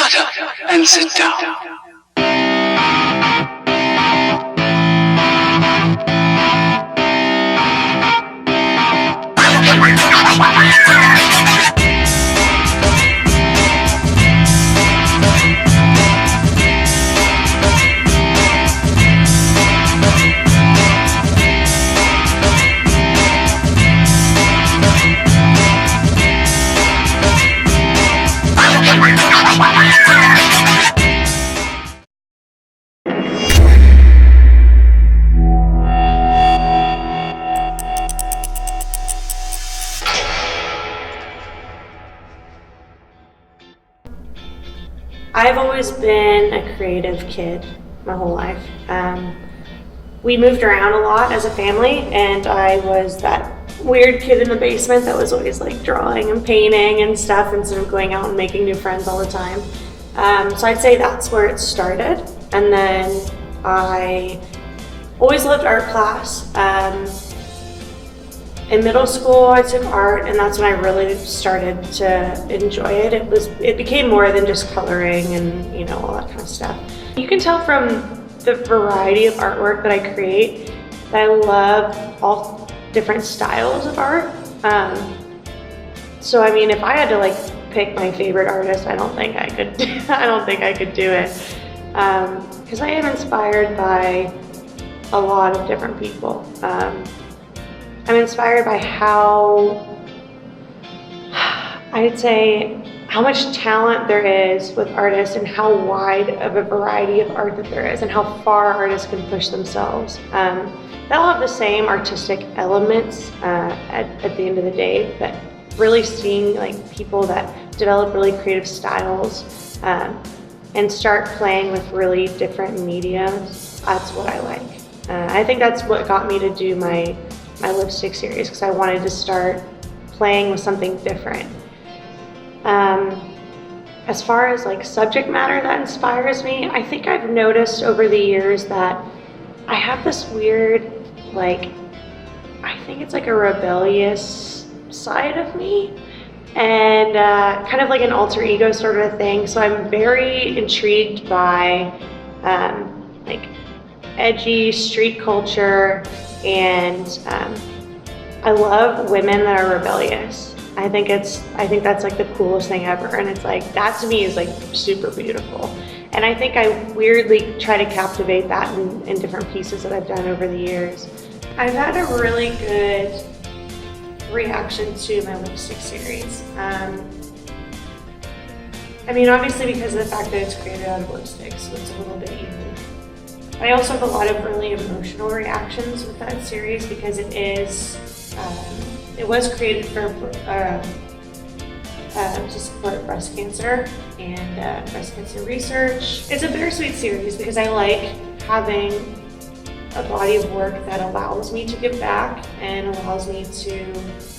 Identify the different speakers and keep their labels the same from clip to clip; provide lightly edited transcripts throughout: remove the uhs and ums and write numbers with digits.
Speaker 1: Shut up and sit down.
Speaker 2: I've always been a creative kid my whole life. We moved around a lot as a family, and I was that weird kid in the basement that was always like drawing and painting and stuff instead of going out and making new friends all the time. So I'd say that's where it started. And then I always loved art class. In middle school, I took art, and that's when I really started to enjoy it. It became more than just coloring and all that kind of stuff. You can tell from the variety of artwork that I create that I love all different styles of art. So I mean, if I had to pick my favorite artist, I don't think I could. I don't think I could do it because I am inspired by a lot of different people. I'm inspired by I'd say how much talent there is with artists and how wide of a variety of art that there is and how far artists can push themselves. They'll have the same artistic elements at the end of the day, but really seeing people that develop really creative styles and start playing with really different mediums, that's what I like. I think that's what got me to do my lipstick series, because I wanted to start playing with something different. As far as subject matter that inspires me, I think I've noticed over the years that I have this weird, I think it's a rebellious side of me, and kind of an alter ego sort of a thing. So I'm very intrigued by edgy street culture, and I love women that are rebellious. I think that's the coolest thing ever, and it's that to me is super beautiful. And I think I weirdly try to captivate that in different pieces that I've done over the years. I've had a really good reaction to my lipstick series. I mean, obviously because of the fact that it's created out of lipsticks, so it's a little bit unique. I also have a lot of really emotional reactions with that series because it was created for to support breast cancer and breast cancer research. It's a bittersweet series because I like having a body of work that allows me to give back and allows me to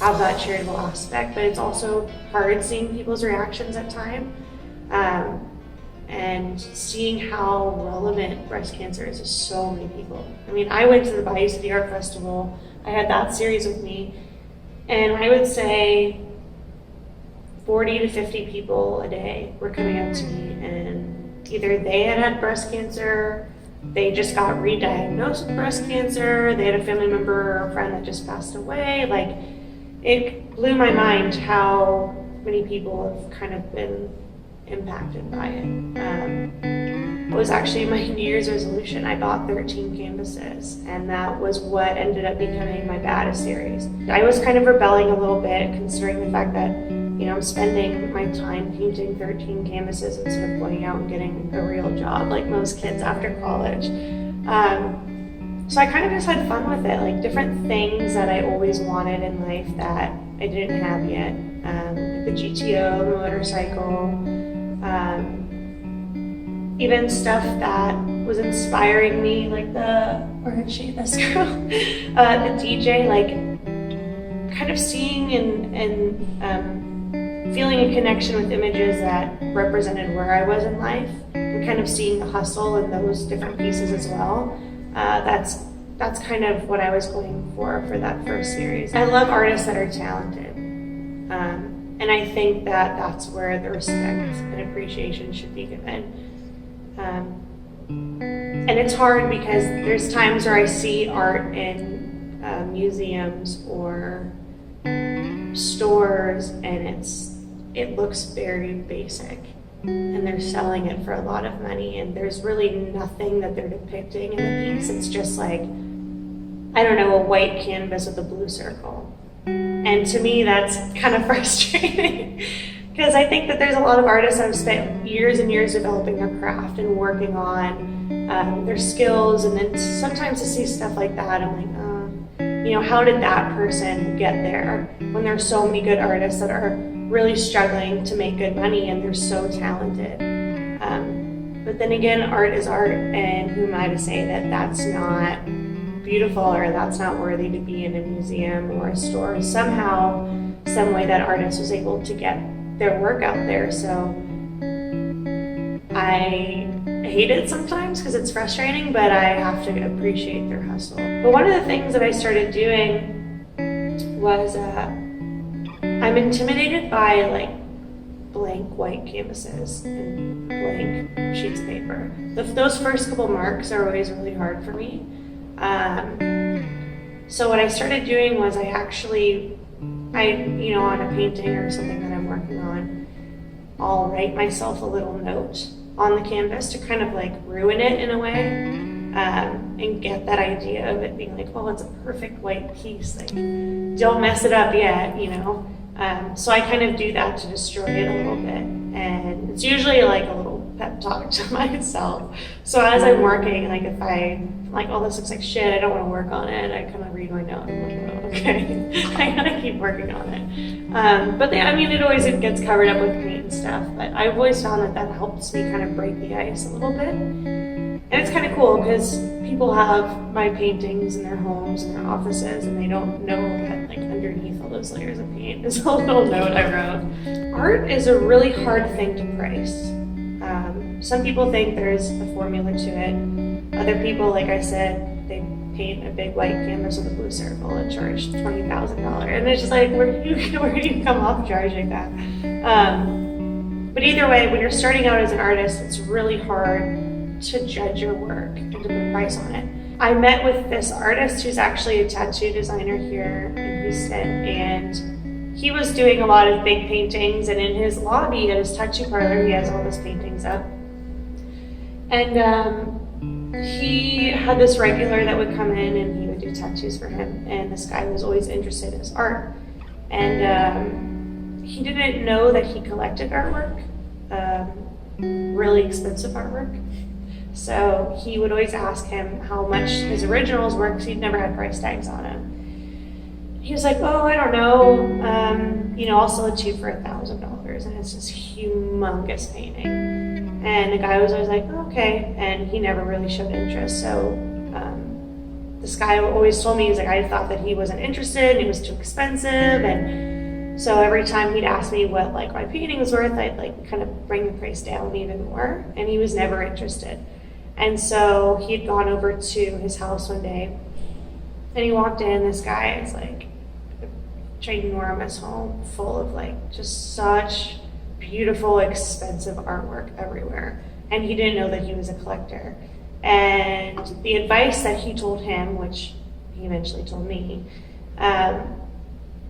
Speaker 2: have that charitable aspect, but it's also hard seeing people's reactions at times. And seeing how relevant breast cancer is to so many people. I mean, I went to the Bayou City Art Festival, I had that series with me, and I would say 40 to 50 people a day were coming up to me, and either they had breast cancer, they just got re-diagnosed with breast cancer, they had a family member or a friend that just passed away. It blew my mind how many people have kind of been impacted by it. It was actually my New Year's resolution. I bought 13 canvases, and that was what ended up becoming my baddest series. I was kind of rebelling a little bit, considering the fact that I'm spending my time painting 13 canvases instead of going out and getting a real job like most kids after college. So I kind of just had fun with it, different things that I always wanted in life that I didn't have yet. The GTO, the motorcycle, even stuff that was inspiring me, where is she, this girl? The DJ, kind of seeing and feeling a connection with images that represented where I was in life, and kind of seeing the hustle in those different pieces as well. That's kind of what I was going for that first series. I love artists that are talented. And I think that that's where the respect and appreciation should be given. And it's hard because there's times where I see art in museums or stores, and it looks very basic, and they're selling it for a lot of money, and there's really nothing that they're depicting in the piece. It's just like, I don't know, a white canvas with a blue circle. And to me, that's kind of frustrating because I think that there's a lot of artists that have spent years and years developing their craft and working on their skills, and then sometimes to see stuff like that, I'm like, how did that person get there when there's so many good artists that are really struggling to make good money and they're so talented? But then again, art is art, and who am I to say that that's not beautiful or that's not worthy to be in a museum or a store? Somehow, some way that artist was able to get their work out there. So I hate it sometimes because it's frustrating, but I have to appreciate their hustle. But one of the things that I started doing was I'm intimidated by like blank white canvases and blank sheets of paper. Those first couple marks are always really hard for me. So what I started doing was on a painting or something that I'm working on, I'll write myself a little note on the canvas to kind of like ruin it in a way, and get that idea of it being like, oh, it's a perfect white piece, like don't mess it up yet, so I kind of do that to destroy it a little bit, and it's usually like a little pep talk to myself. So as I'm working, like if I'm like, oh, this looks like shit, I don't want to work on it, I kind of read my note and I'm like, oh, okay, I gotta keep working on it. But it gets covered up with paint and stuff, but I've always found that helps me kind of break the ice a little bit. And it's kind of cool because people have my paintings in their homes and their offices, and they don't know that like underneath all those layers of paint is a little note I wrote. Art is a really hard thing to price. Some people think there's a formula to it. Other people, like I said, they paint a big white canvas with a blue circle and charge $20,000. And it's just like, where do you come off charging that? But either way, when you're starting out as an artist, it's really hard to judge your work and to put a price on it. I met with this artist who's actually a tattoo designer here in Houston, and he was doing a lot of big paintings, and in his lobby at his tattoo parlor, he has all his paintings up. And he had this regular that would come in and he would do tattoos for him, and this guy was always interested in his art. And he didn't know that he collected artwork, really expensive artwork. So he would always ask him how much his originals were because he'd never had price tags on them. He was like, oh, I don't know, I'll sell it to you for $1,000. And it's this humongous painting. And the guy was always like, oh, okay. And he never really showed interest. So this guy always told me, he's like, I thought that he wasn't interested and it was too expensive. And so every time he'd ask me what like my painting was worth, I'd like kind of bring the price down even more. And he was never interested. And so he had gone over to his house one day, and he walked in, this guy is like a ginormous home full of like just such beautiful, expensive artwork everywhere. And he didn't know that he was a collector. And the advice that he told him, which he eventually told me,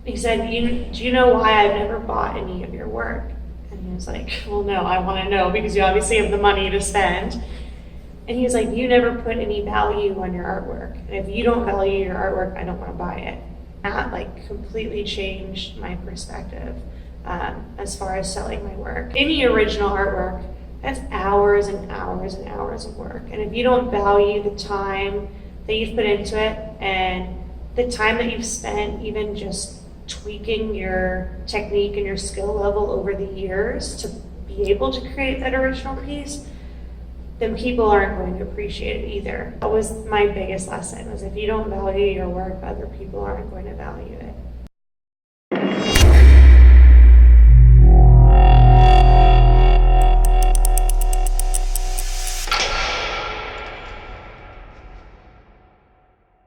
Speaker 2: he said, do you know why I've never bought any of your work? And he was like, well, no, I want to know because you obviously have the money to spend. And he was like, you never put any value on your artwork. And if you don't value your artwork, I don't want to buy it. That like completely changed my perspective as far as selling my work. Any original artwork, that's hours and hours and hours of work. And if you don't value the time that you've put into it and the time that you've spent even just tweaking your technique and your skill level over the years to be able to create that original piece, then people aren't going to appreciate it either. That was my biggest lesson, was if you don't value your work, other people aren't going to value it.